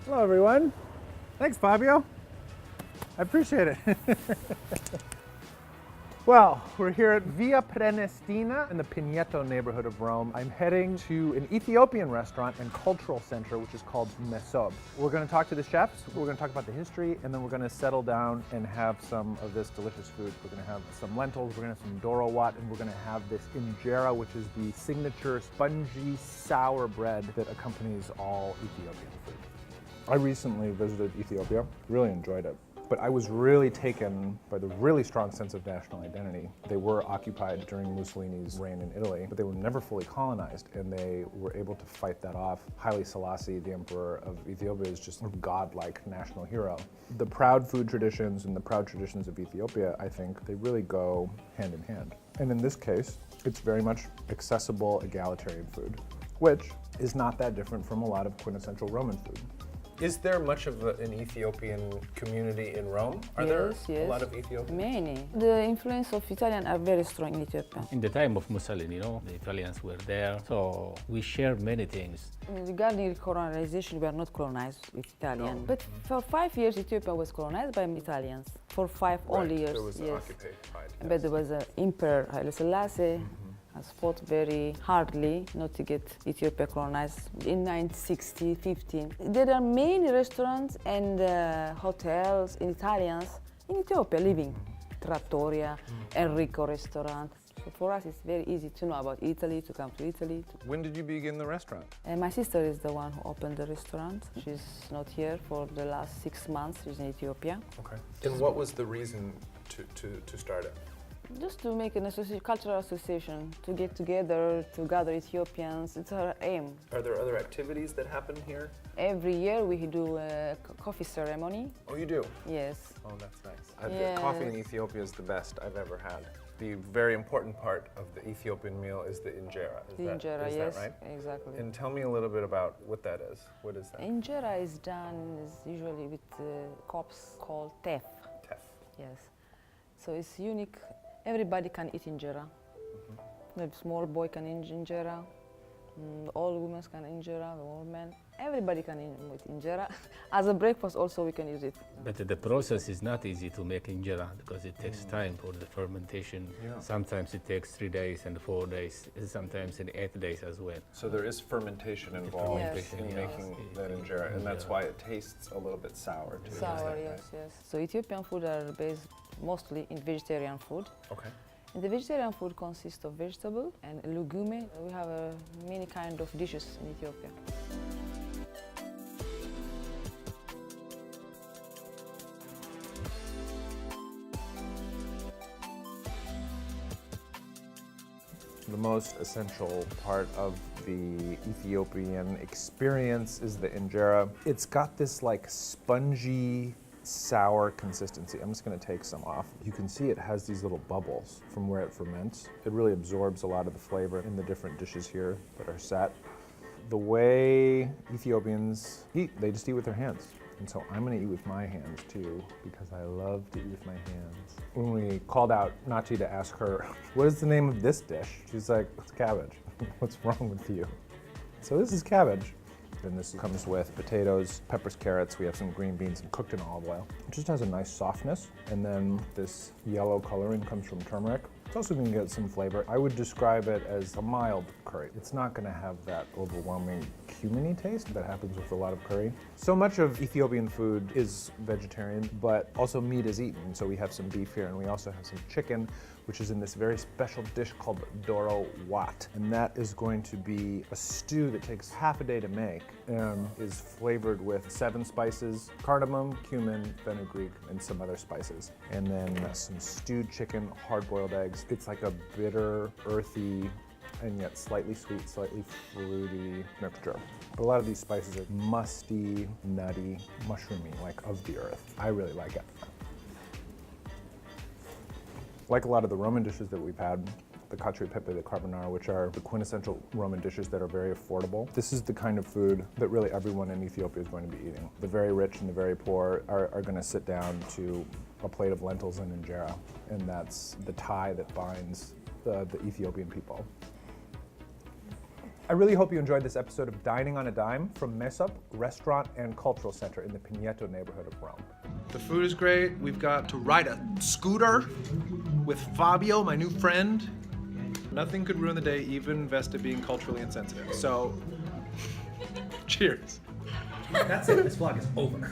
Hello, everyone. Thanks, Fabio. I appreciate it. Well, we're here at Via Prenestina in the Pineto neighborhood of Rome. I'm heading to an Ethiopian restaurant and cultural center, which is called Mesob. We're going to talk to the chefs, we're going to talk about the history, and then we're going to settle down and have some of this delicious food. We're going to have some lentils, we're going to have some doro wat, and we're going to have this injera, which is the signature spongy sour bread that accompanies all Ethiopian food. I recently visited Ethiopia, really enjoyed it. But I was really taken by the really strong sense of national identity. They were occupied during Mussolini's reign in Italy, but they were never fully colonized, and they were able to fight that off. Haile Selassie, the emperor of Ethiopia, is just a godlike national hero. The proud food traditions and the proud traditions of Ethiopia, I think, they really go hand in hand. And in this case, it's very much accessible, egalitarian food, which is not that different from a lot of quintessential Roman food. Is there much of an Ethiopian community in Rome? Are there a lot of Ethiopians? Many. The influence of Italian are very strong in Ethiopia. In the time of Mussolini, the Italians were there, so we share many things. Regarding colonization, we are not colonized with Italian, but for 5 years Ethiopia was colonized by Italians. For five only years, There was occupied. But there was an Emperor Haile Selassie. Has fought very hardly not to get Ethiopia colonized in 1960, 15. There are many restaurants and hotels in Italians in Ethiopia living. Trattoria, Enrico restaurant. So for us it's very easy to know about Italy, to come to Italy. When did you begin the restaurant? My sister is the one who opened the restaurant. She's not here for the last 6 months. She's in Ethiopia. Okay. And what was the reason to start it? Just to make an cultural association, to get together, to gather Ethiopians. It's our aim. Are there other activities that happen here? Every year we do a coffee ceremony. Oh, you do? Yes. Oh, that's nice. Yeah. Coffee in Ethiopia is the best I've ever had. The very important part of the Ethiopian meal is the injera. Is Yes, that right? exactly. And tell me a little bit about what that is. What is that? Injera is done usually with crops called teff. Teff. Yes. So it's unique. Everybody can eat injera. The small boy can eat injera. All women can eat injera, the old men. Everybody can eat injera. As a breakfast also we can use it. But the process is not easy to make injera because it takes time for the fermentation. Yeah. Sometimes it takes 3 days and 4 days, sometimes in 8 days as well. So there is fermentation involved fermentation, in yes. making that injera, and that's why it tastes a little bit sour too. Sour, Is yes, that yes. So Ethiopian food are based mostly in vegetarian food. right? Okay. And the vegetarian food consists of vegetable and legume. We have many kind of dishes in Ethiopia. The most essential part of the Ethiopian experience is the injera. It's got this like spongy, sour consistency. I'm just gonna take some off. You can see it has these little bubbles from where it ferments. It really absorbs a lot of the flavor in the different dishes here that are set. The way Ethiopians eat, they just eat with their hands. And so I'm gonna eat with my hands too, because I love to eat with my hands. When we called out Nachi to ask her, what is the name of this dish? She's like, it's cabbage. What's wrong with you? So this is cabbage. And this comes with potatoes, peppers, carrots. We have some green beans and cooked in olive oil. It just has a nice softness. And then this yellow coloring comes from turmeric. It's also gonna get some flavor. I would describe it as a mild curry. It's not gonna have that overwhelming cumin-y taste that happens with a lot of curry. So much of Ethiopian food is vegetarian, but also meat is eaten. So we have some beef here, and we also have some chicken, which is in this very special dish called doro wat. And that is going to be a stew that takes half a day to make and is flavored with 7 spices, cardamom, cumin, fenugreek, and some other spices. And then some stewed chicken, hard-boiled eggs. It's like a bitter, earthy, and yet slightly sweet, slightly fruity mixture. But a lot of these spices are musty, nutty, mushroomy, like of the earth. I really like it. Like a lot of the Roman dishes that we've had, the cacio e pepe, the carbonara, which are the quintessential Roman dishes that are very affordable. This is the kind of food that really everyone in Ethiopia is going to be eating. The very rich and the very poor are going to sit down to a plate of lentils and injera, and that's the tie that binds the Ethiopian people. I really hope you enjoyed this episode of Dining on a Dime from Mesop Restaurant and Cultural Center in the Pineto neighborhood of Rome. The food is great. We've got to ride a scooter with Fabio, my new friend. Nothing could ruin the day, even Vesta being culturally insensitive. So, cheers. That's it. This vlog is over.